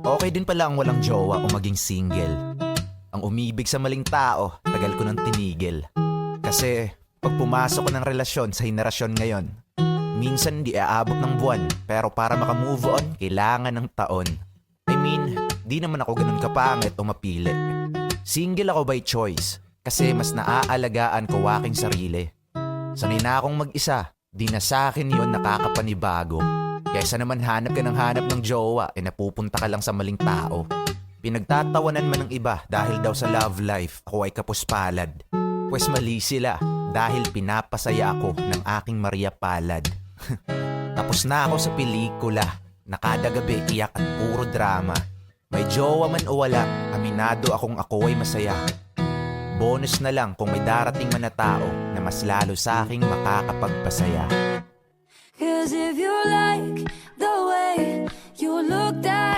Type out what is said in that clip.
Okay din pala ang walang jowa o maging single. Ang umibig sa maling tao, tagal ko nang tinigil. Kasi pag pumasok ko ng relasyon sa henerasyon ngayon, minsan di aabot ng buwan, pero para makamove on, kailangan ng taon. I mean, di naman ako ganun kapangit o mapili. Single ako by choice, kasi mas naaalagaan ko aking sarili. Sanay na akong mag-isa, di na sa akin yun nakakapanibago. Kaysa naman hanap ka ng hanap ng jowa, napupunta ka lang sa maling tao. Pinagtatawanan man ng iba dahil daw sa love life, ako ay kapuspalad. Pwes mali sila dahil pinapasaya ako ng aking Maria Palad. Tapos na ako sa pelikula, na kada gabi iyak at puro drama. May jowa man o wala, aminado akong ako ay masaya. Bonus na lang kung may darating man na tao na mas lalo sa aking makakapagpasaya. 'Cause if you like the way you look that